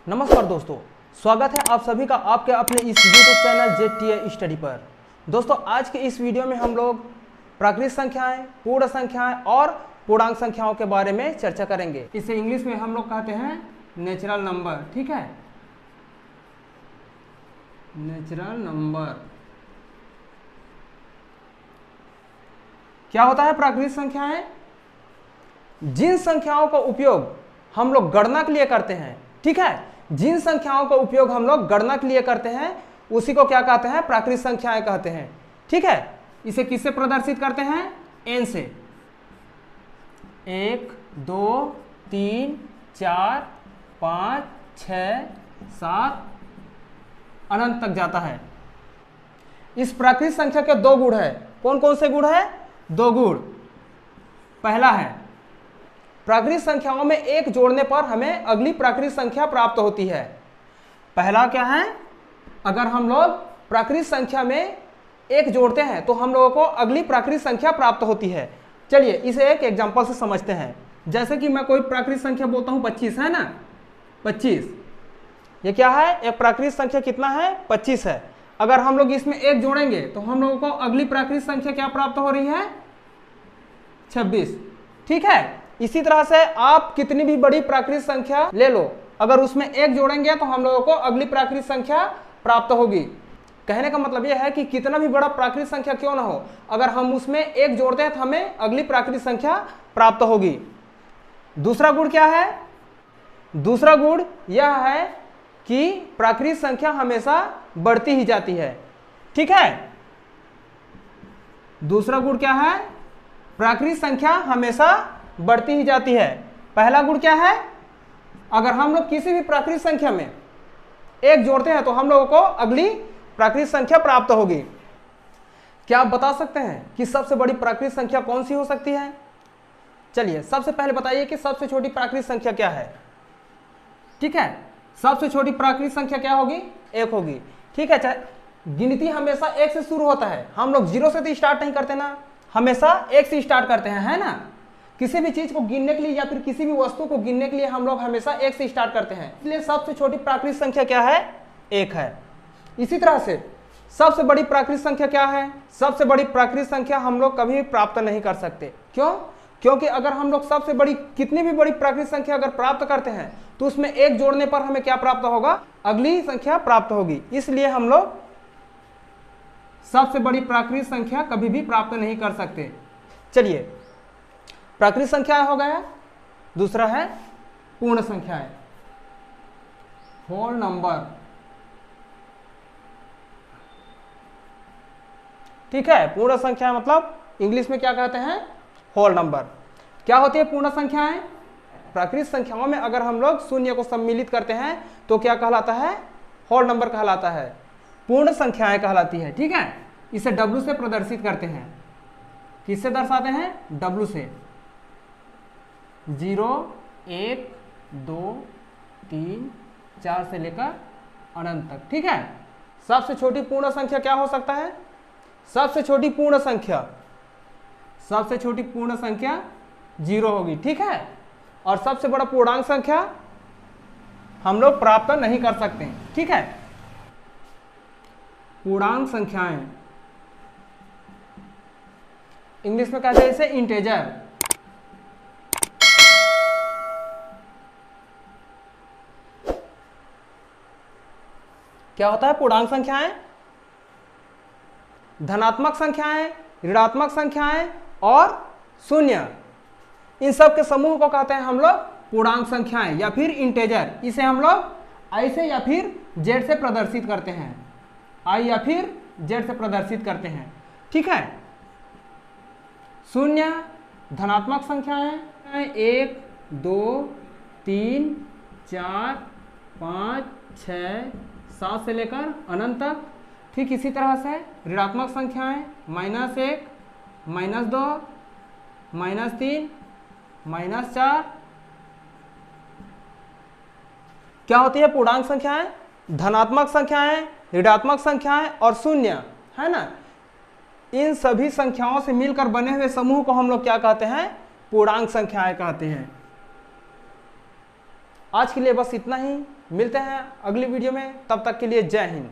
नमस्कार दोस्तों, स्वागत है आप सभी का आपके अपने इस यूट्यूब चैनल ZTA स्टडी पर। दोस्तों आज के इस वीडियो में हम लोग प्राकृतिक संख्याएं, पूर्ण संख्याएं और पूर्णांक संख्याओं के बारे में चर्चा करेंगे। इसे इंग्लिश में हम लोग कहते हैं नेचुरल नंबर। ठीक है, नेचुरल नंबर। क्या होता है प्राकृतिक संख्याएं? जिन संख्याओं का उपयोग हम लोग गणना के लिए करते हैं, ठीक है, जिन संख्याओं का उपयोग हम लोग गणना के लिए करते हैं उसी को क्या कहते हैं? प्राकृतिक संख्याएं कहते हैं। ठीक है, इसे किससे प्रदर्शित करते हैं? n से। 1 2 3 4 5 6 7 अनंत तक जाता है। इस प्राकृतिक संख्या के दो गुण है। कौन कौन से गुण है? दो गुण। पहला है, प्राकृतिक संख्याओं में एक जोड़ने पर हमें अगली प्राकृतिक संख्या प्राप्त होती है। पहला क्या है? अगर हम लोग प्राकृतिक संख्या में एक जोड़ते हैं तो हम लोगों को अगली प्राकृतिक संख्या प्राप्त होती है। चलिए इसे एक एग्जांपल से समझते हैं। जैसे कि मैं कोई प्राकृतिक संख्या बोलता हूं 25 है ना, 25। ये क्या है? एक प्राकृतिक संख्या कितना है? 25 है। अगर हम लोग इसमें एक जोड़ेंगे तो हम लोगों को अगली प्राकृतिक संख्या क्या प्राप्त हो रही है? 26। ठीक है, इसी तरह से आप कितनी भी बड़ी प्राकृतिक संख्या ले लो, अगर उसमें एक जोड़ेंगे तो हम लोगों को अगली प्राकृतिक संख्या प्राप्त होगी। कहने का मतलब यह है कि कितना भी बड़ा प्राकृतिक संख्या क्यों ना हो, अगर हम उसमें एक जोड़ते हैं तो हमें अगली प्राकृतिक संख्या प्राप्त होगी। दूसरा गुण क्या है? दूसरा गुण यह है कि प्राकृतिक संख्या हमेशा बढ़ती ही जाती है। ठीक है, दूसरा गुण क्या है? प्राकृतिक संख्या हमेशा बढ़ती ही जाती है। पहला गुण क्या है? अगर हम लोग किसी भी प्राकृतिक संख्या में एक जोड़ते हैं तो हम लोगों को अगली प्राकृतिक संख्या प्राप्त होगी। क्या आप बता सकते हैं कि सबसे बड़ी प्राकृतिक संख्या कौन सी हो सकती है? चलिए सबसे पहले बताइए कि सबसे छोटी प्राकृतिक संख्या क्या है। ठीक है, सबसे छोटी प्राकृतिक संख्या क्या होगी? एक होगी। ठीक है, चाहे गिनती हमेशा एक से शुरू होता है, हम लोग जीरो से तो स्टार्ट नहीं करते ना, हमेशा एक से स्टार्ट करते हैं, है ना। किसी भी चीज को गिनने के लिए या फिर किसी भी वस्तु को गिनने के लिए हम लोग हमेशा एक से स्टार्ट करते हैं, इसलिए सबसे छोटी प्राकृतिक संख्या क्या है? एक है। इसी तरह से सबसे बड़ी प्राकृतिक संख्या क्या है? सबसे बड़ी प्राकृतिक संख्या हम लोग कभी प्राप्त नहीं कर सकते। क्यों? क्योंकि अगर हम लोग सबसे बड़ी कितनी भी बड़ी प्राकृतिक संख्या अगर प्राप्त करते हैं तो उसमें एक जोड़ने पर हमें क्या प्राप्त होगा? अगली संख्या प्राप्त होगी। इसलिए हम लोग सबसे बड़ी प्राकृतिक संख्या कभी भी प्राप्त नहीं कर सकते। चलिए, प्राकृतिक संख्या हो गया। दूसरा है पूर्ण संख्याएं, होल नंबर। ठीक है, पूर्ण संख्या मतलब इंग्लिश में क्या कहते हैं? Whole number. क्या होती है पूर्ण संख्याएं? प्राकृतिक संख्याओं में अगर हम लोग शून्य को सम्मिलित करते हैं तो क्या कहलाता है? होल नंबर कहलाता है, पूर्ण संख्याएं कहलाती है। ठीक है, इसे W से प्रदर्शित करते हैं। किससे दर्शाते हैं? W से। 0 1 2 3 4 से लेकर अनंत तक। ठीक है, सबसे छोटी पूर्ण संख्या क्या हो सकता है? सबसे छोटी पूर्ण संख्या, सबसे छोटी पूर्ण संख्या 0 होगी। ठीक है, और सबसे बड़ा पूर्णांक संख्या हम लोग प्राप्त नहीं कर सकते। ठीक है, पूर्णांक संख्याएं इंग्लिश में कहते हैं इसे इंटेजर। क्या होता है पूर्णांक संख्याएं? धनात्मक संख्याएं, ऋणात्मक संख्याएं और शून्य, इन सब के समूह को कहते हैं हम लोग पूर्णांक संख्याएं या फिर इंटेजर। इसे हम लोग आई से या फिर जेड से प्रदर्शित करते हैं, आई या फिर जेड से प्रदर्शित करते हैं। ठीक है, शून्य धनात्मक संख्याएं 1 2 3 4 5 6 7 से लेकर अनंत तक। ठीक इसी तरह से ऋणात्मक संख्याएं -1 -2 -3 -4। क्या होती है पूर्णांक संख्याएं? धनात्मक संख्याएं, ऋणात्मक संख्याएं और शून्य, है ना। इन सभी संख्याओं से मिलकर बने हुए समूह को हम लोग क्या कहते हैं? पूर्णांक संख्याएं कहते हैं। आज के लिए बस इतना ही, मिलते हैं अगली वीडियो में, तब तक के लिए जय हिंद।